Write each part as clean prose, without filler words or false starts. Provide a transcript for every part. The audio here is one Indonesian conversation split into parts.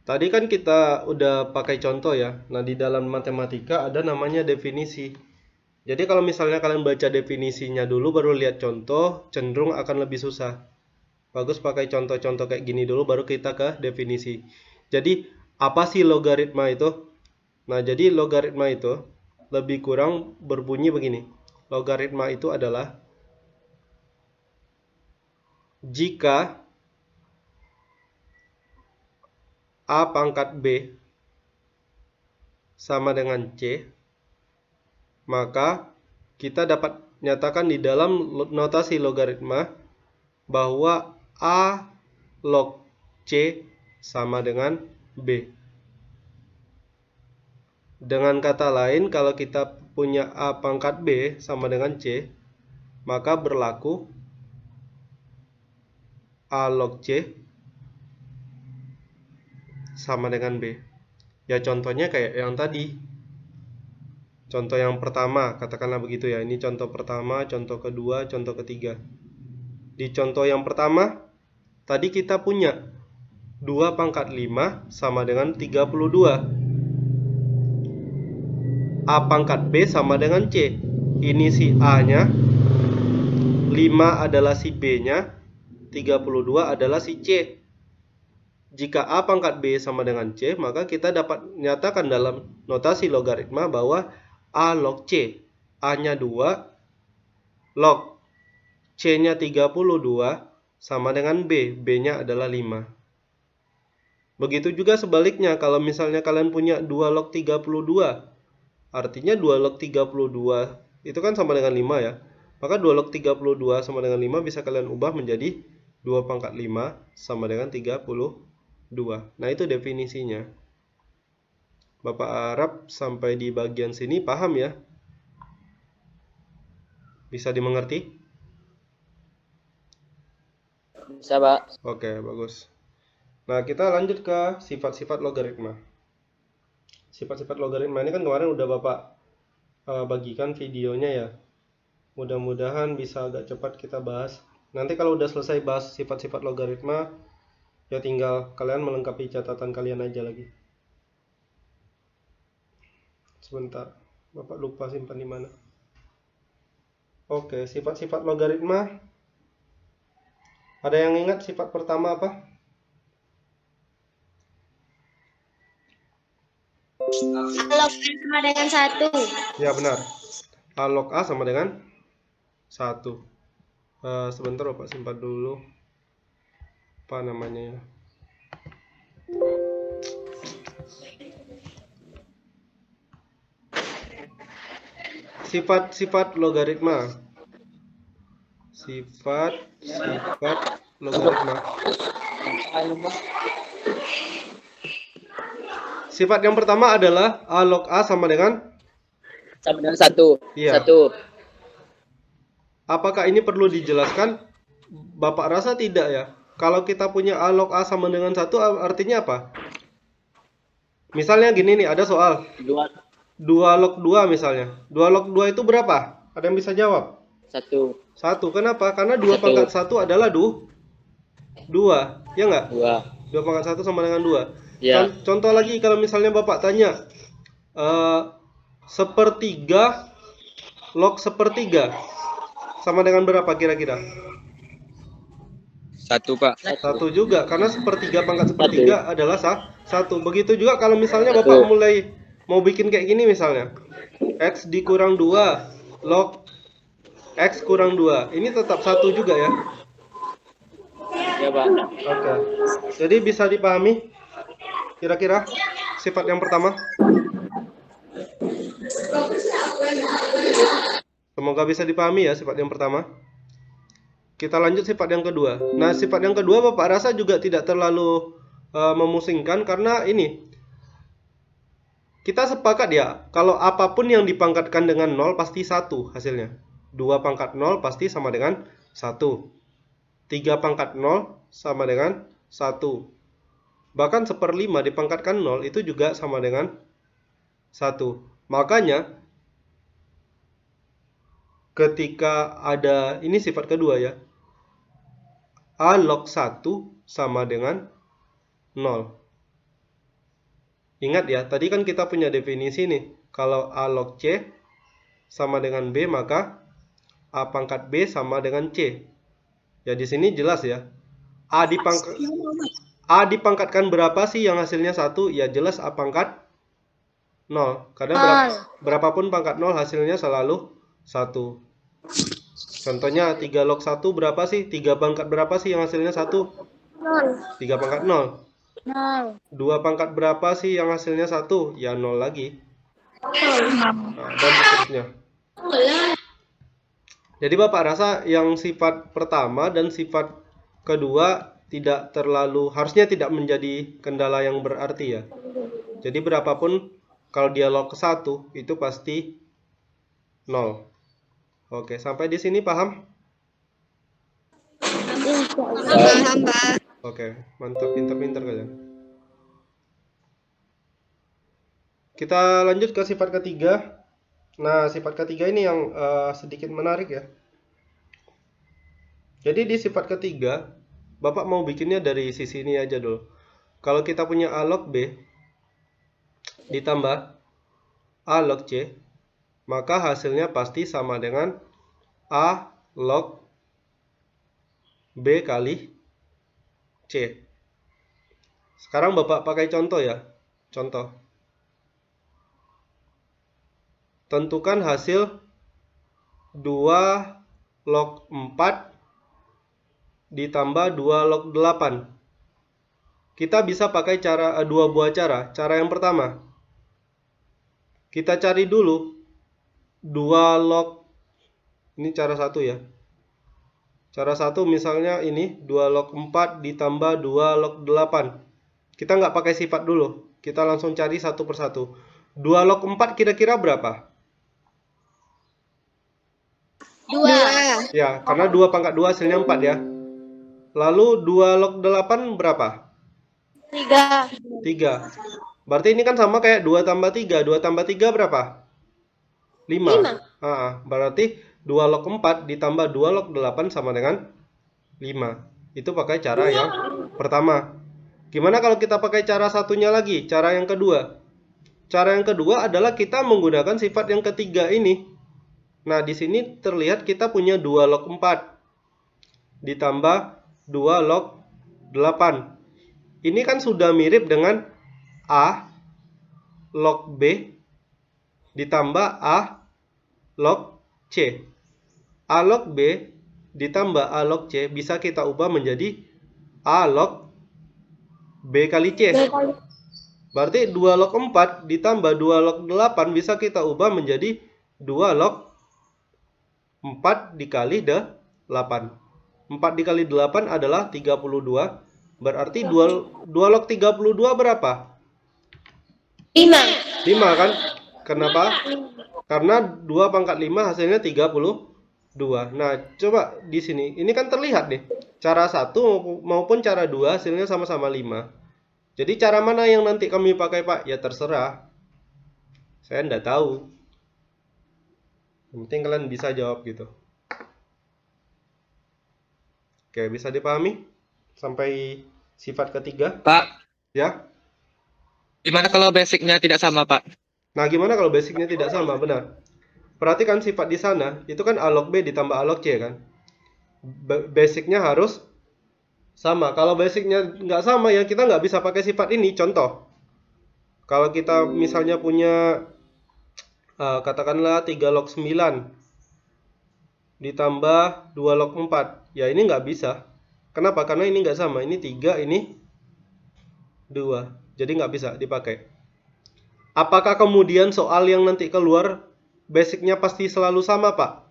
Tadi kan kita udah pakai contoh ya. Nah, di dalam matematika ada namanya definisi. Jadi kalau misalnya kalian baca definisinya dulu baru lihat contoh, cenderung akan lebih susah. Bagus pakai contoh-contoh kayak gini dulu baru kita ke definisi. Jadi, apa sih logaritma itu? Nah, jadi logaritma itu lebih kurang berbunyi begini. Logaritma itu adalah jika A pangkat B sama dengan C, maka kita dapat nyatakan di dalam notasi logaritma bahwa A log C sama dengan B. Dengan kata lain, kalau kita punya A pangkat B sama dengan C, maka berlaku A log C sama dengan B. Ya contohnya kayak yang tadi. Contoh yang pertama, katakanlah begitu ya. Ini contoh pertama, contoh kedua, contoh ketiga. Di contoh yang pertama, tadi kita punya 2 pangkat 5 sama dengan 32. A pangkat B sama dengan C. Ini si A-nya, 5 adalah si B-nya, 32 adalah si C. Jika A pangkat B sama dengan C, maka kita dapat nyatakan dalam notasi logaritma bahwa A log C, A-nya 2, log C-nya 32 sama dengan B, B-nya adalah 5. Begitu juga sebaliknya, kalau misalnya kalian punya 2 log 32, artinya 2 log 32 itu kan sama dengan 5 ya. Maka 2 log 32 sama dengan 5 bisa kalian ubah menjadi 2 pangkat 5 sama dengan 32. Nah, itu definisinya. Bapak harap sampai di bagian sini paham ya? Bisa dimengerti? Bisa, Pak. Oke, bagus. Nah, kita lanjut ke sifat-sifat logaritma. Sifat-sifat logaritma ini kan kemarin udah Bapak bagikan videonya ya. Mudah-mudahan bisa agak cepat kita bahas. Nanti kalau udah selesai bahas sifat-sifat logaritma, ya tinggal kalian melengkapi catatan kalian aja lagi. Sebentar, Bapak lupa simpan di mana. Oke, sifat-sifat logaritma. Ada yang ingat sifat pertama apa? Log A sama dengan 1. Ya benar. A log A sama dengan 1. Sebentar Bapak simpan dulu. Apa namanya ya? Sifat-sifat logaritma. Sifat logaritma. Sifat yang pertama adalah A log A sama dengan 1. Iya. 1. Apakah ini perlu dijelaskan? Bapak rasa tidak ya. Kalau kita punya A log A sama dengan 1 artinya apa? Misalnya gini nih, ada soal 2 log 2 misalnya. 2 log 2 itu berapa? Ada yang bisa jawab? 1. 1. Kenapa? Karena 2 pangkat 1 adalah 2. Ya nggak? 2 pangkat 1 sama dengan 2. Ya. Contoh lagi kalau misalnya Bapak tanya, sepertiga log sepertiga sama dengan berapa kira-kira? 1, Pak. 1 juga, karena sepertiga pangkat sepertiga adalah 1. Begitu juga kalau misalnya Bapak mulai mau bikin kayak gini misalnya, X dikurang 2 log X kurang 2, ini tetap 1 juga ya. Ya, Pak. Oke. Jadi bisa dipahami kira-kira sifat yang pertama? Semoga bisa dipahami ya sifat yang pertama. Kita lanjut sifat yang kedua. Nah, sifat yang kedua Bapak rasa juga tidak terlalu memusingkan karena ini kita sepakat ya, kalau apapun yang dipangkatkan dengan 0 pasti 1 hasilnya. 2 pangkat 0 pasti sama dengan 1. 3 pangkat 0 sama dengan 1. Bahkan 1/5 dipangkatkan 0 itu juga sama dengan 1. Makanya ketika ada, ini sifat kedua ya, A log 1 sama dengan 0. Ingat ya, tadi kan kita punya definisi nih. Kalau A log C sama dengan B, maka A pangkat B sama dengan C. Ya di sini jelas ya. A dipangkatkan berapa sih yang hasilnya 1? Ya jelas A pangkat 0. Karena berapapun pangkat 0 hasilnya selalu 1. Contohnya 3 log 1 berapa sih? 3 pangkat berapa sih yang hasilnya 1? 3 pangkat 0. 2 pangkat berapa sih yang hasilnya 1? Ya 0 lagi. Nah, dan seterusnya. Jadi Bapak rasa yang sifat pertama dan sifat kedua harusnya tidak menjadi kendala yang berarti ya. Jadi berapapun kalau dia log ke 1 itu pasti 0. Oke, sampai di sini paham? Paham, Pak. Oke, mantap, pinter-pinter kalian. Kita lanjut ke sifat ketiga. Nah, sifat ketiga ini yang sedikit menarik ya. Jadi di sifat ketiga, Bapak mau bikinnya dari sisi ini aja dulu. Kalau kita punya A log B ditambah A log C, maka hasilnya pasti sama dengan A log B kali C. Sekarang Bapak pakai contoh ya. Contoh. Tentukan hasil 2 log 4 ditambah 2 log 8. Kita bisa pakai dua buah cara. Cara yang pertama, kita cari dulu 2 log, ini cara 1 ya. Cara 1 misalnya ini 2 log 4 ditambah 2 log 8. Kita nggak pakai sifat dulu, kita langsung cari satu persatu. 2 log 4 kira-kira berapa? 2. Ya, karena 2 pangkat 2 hasilnya 4 ya. Lalu 2 log 8 berapa? 3. 3. Berarti ini kan sama kayak 2 tambah 3. 2 tambah 3 berapa? 5. Berarti 2 log 4 ditambah 2 log 8 sama dengan 5. Itu pakai cara yang pertama. Gimana kalau kita pakai cara satunya lagi? Cara yang kedua. Cara yang kedua adalah kita menggunakan sifat yang ketiga ini. Nah, di sini terlihat kita punya 2 log 4 ditambah 2 log 8. Ini kan sudah mirip dengan A log B ditambah A log C. A log B ditambah A log C bisa kita ubah menjadi A log B kali C. Berarti 2 log 4 ditambah 2 log 8 bisa kita ubah menjadi 2 log 4 dikali 8. 4 dikali 8 adalah 32. Berarti 2 log 32 berapa? 5. 5 kan? Kenapa? Karena 2 pangkat 5 hasilnya 32. Nah, coba di sini. Ini kan terlihat nih. Cara 1 maupun cara 2 hasilnya sama-sama 5. Jadi cara mana yang nanti kami pakai, Pak? Ya terserah. Saya enggak tahu. Yang penting kalian bisa jawab gitu. Oke, bisa dipahami? Sampai sifat ketiga. Pak, Ya. gimana kalau basicnya tidak sama, Pak? Nah, gimana kalau basicnya tidak sama? Benar. Perhatikan sifat di sana. Itu kan A log B ditambah A log C kan? Basicnya harus sama. Kalau basicnya nggak sama ya kita nggak bisa pakai sifat ini. Contoh. Kalau kita misalnya punya katakanlah 3 log 9 ditambah 2 log 4. Ya ini nggak bisa. Kenapa? Karena ini nggak sama. Ini 3, ini 2. Jadi nggak bisa dipakai. Apakah kemudian soal yang nanti keluar basicnya pasti selalu sama, Pak?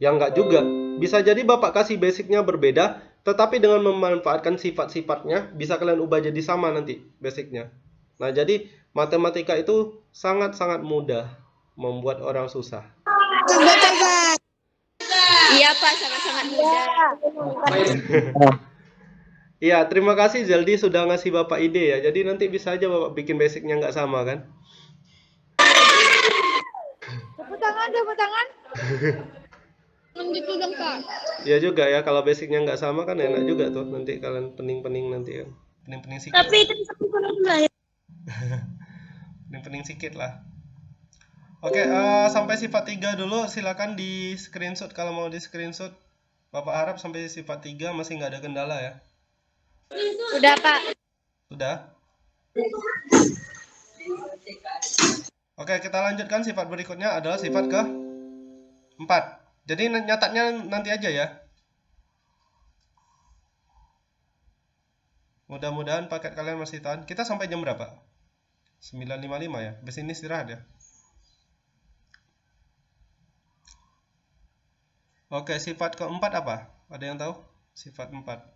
Ya nggak juga. Bisa jadi Bapak kasih basicnya berbeda, tetapi dengan memanfaatkan sifat-sifatnya bisa kalian ubah jadi sama nanti basicnya. Nah, jadi matematika itu sangat-sangat mudah membuat orang susah. Betul, Pak. Iya, Pak, sangat-sangat mudah. Iya, terima kasih Zeldi sudah ngasih Bapak ide ya. Jadi nanti bisa aja Bapak bikin basicnya nggak sama kan? Tepuk tangan, tepuk tangan. Gitu dong, Pak. Iya juga ya, kalau basicnya nggak sama kan enak juga tuh. Nanti kalian pening-pening nanti kan. Pening-pening sih. Tapi itu bisa dulu ya. pening sedikit lah. Oke, sampai sifat 3 dulu, silakan di screenshot kalau mau di screenshot. Bapak harap sampai sifat 3 masih nggak ada kendala ya. Udah, Pak. Sudah? Oke, kita lanjutkan. Sifat berikutnya adalah sifat ke-4. Jadi nyatatnya nanti aja ya. Mudah-mudahan paket kalian masih tahan. Kita sampai jam berapa? 9.55 ya. Habis ini istirahat ya. Oke, sifat ke-4 apa? Ada yang tahu? Sifat 4.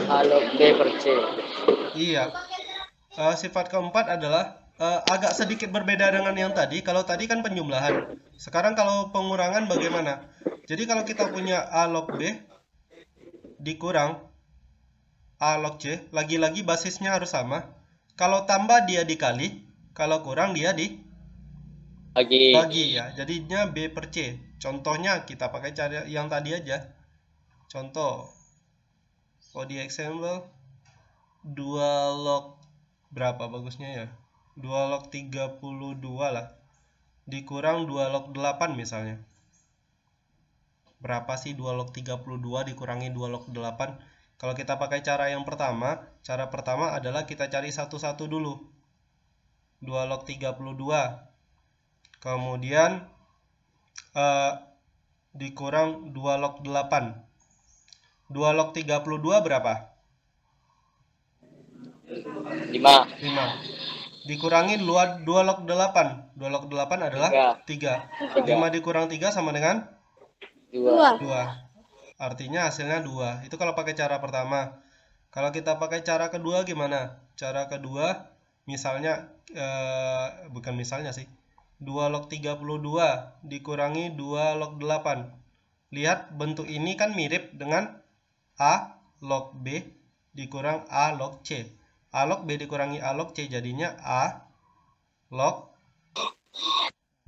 A log B per C. Iya. Sifat ke-4 adalah agak sedikit berbeda dengan yang tadi. Kalau tadi kan penjumlahan. Sekarang kalau pengurangan bagaimana? Jadi kalau kita punya A log B dikurang A log C, lagi-lagi basisnya harus sama. Kalau tambah dia dikali, kalau kurang dia bagi ya. Jadinya B per C. Contohnya kita pakai cara yang tadi aja. Contoh. For the example 2 log berapa bagusnya ya? 2 log 32 lah. Dikurang 2 log 8 misalnya. Berapa sih 2 log 32 dikurangi 2 log 8? Kalau kita pakai cara yang pertama, cara pertama adalah kita cari satu-satu dulu. 2 log 32. Kemudian dikurang 2 log 8. 2 log 32 berapa? 5. Dikurangi 2 log 8. 2 log 8 adalah 3. 5 dikurang 3 sama dengan 2. 2. Artinya hasilnya 2. Itu kalau pakai cara pertama. Kalau kita pakai cara kedua gimana? Cara kedua misalnya bukan misalnya sih. 2 log 32 dikurangi 2 log 8. Lihat bentuk ini kan mirip dengan A log B dikurang A log C. A log B dikurangi A log C jadinya A log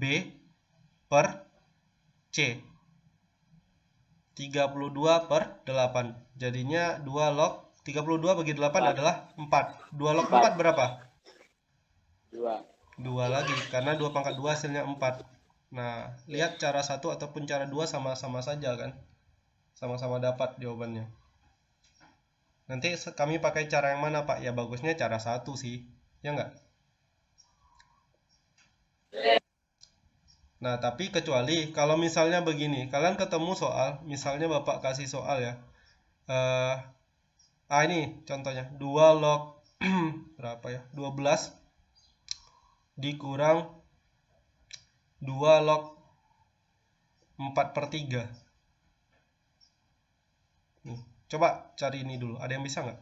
B per C. 32 per 8. Jadinya 2 log 32 bagi 8 adalah 4. 2 log 4 berapa? 2. 2 lagi, karena 2 pangkat 2 hasilnya 4. Nah, lihat cara 1 ataupun cara 2 sama-sama saja kan? Sama-sama dapat jawabannya. Nanti kami pakai cara yang mana, Pak? Ya bagusnya cara 1 sih. Ya enggak? Nah, tapi kecuali kalau misalnya begini, kalian ketemu soal, misalnya Bapak kasih soal ya. Ini contohnya, 2 log berapa ya? 12 dikurang 2 log 4 per 3. Nih, coba cari ini dulu. Ada yang bisa nggak?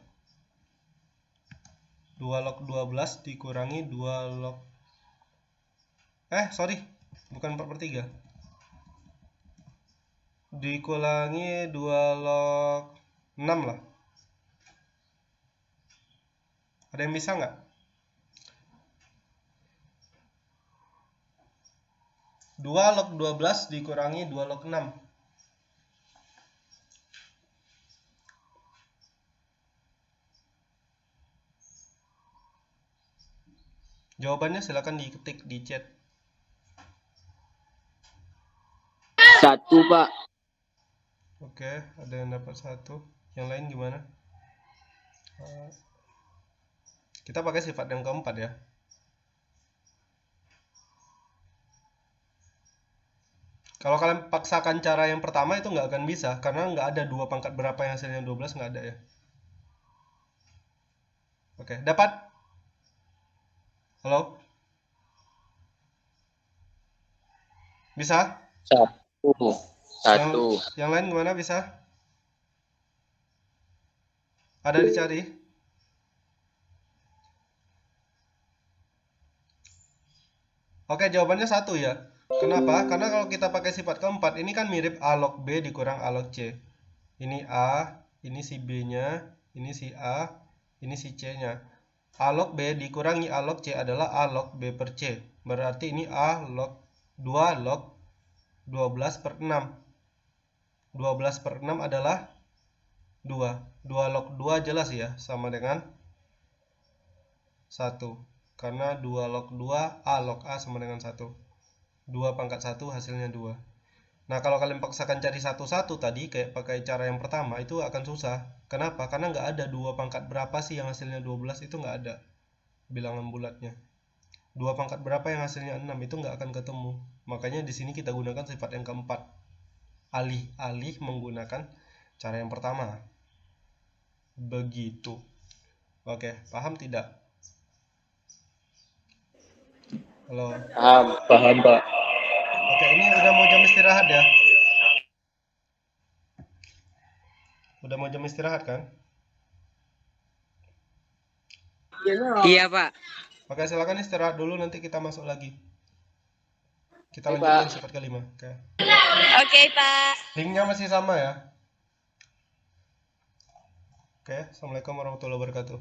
2 log 12 dikurangi 2 log sorry, bukan 4 per 3. Dikurangi 2 log 6 lah. Ada yang bisa nggak? 2 log 12 dikurangi 2 log 6. Jawabannya silakan diketik di chat. 1, Pak. Oke, ada yang dapat 1. Yang lain gimana? Kita pakai sifat yang keempat ya. Kalau kalian paksakan cara yang pertama itu nggak akan bisa, karena nggak ada 2 pangkat berapa yang hasilnya 12, nggak ada ya. Oke, dapat? Halo? Bisa? 1. Yang lain gimana bisa? Ada dicari? Oke, jawabannya 1 ya. Kenapa? Karena kalau kita pakai sifat keempat, ini kan mirip A log B dikurang A log C. Ini A, ini si B-nya, ini si A, ini si C-nya. A log B dikurangi A log C adalah A log B per C. Berarti ini A log 2 log 12 per 6. 12 per 6 adalah 2. 2 log 2 jelas ya, sama dengan 1. Karena 2 log 2, A log A sama dengan 1. 2 pangkat 1 hasilnya 2. Nah, kalau kalian paksakan cari satu-satu tadi, kayak pakai cara yang pertama, itu akan susah. Kenapa? Karena nggak ada 2 pangkat berapa sih yang hasilnya 12, itu nggak ada bilangan bulatnya. 2 pangkat berapa yang hasilnya 6, itu nggak akan ketemu. Makanya di sini kita gunakan sifat yang keempat. Alih-alih menggunakan cara yang pertama. Begitu. Oke, paham tidak? Halo. Paham. Paham, Pak. Oke, ini udah mau jam istirahat ya? Udah mau jam istirahat kan? Iya, Pak. Oke, silakan istirahat dulu, nanti kita masuk lagi. Kita Oke, lanjutin Pak. sifat kelima. Oke. Oke, Pak. Linknya masih sama ya? Oke, Assalamualaikum warahmatullahi wabarakatuh.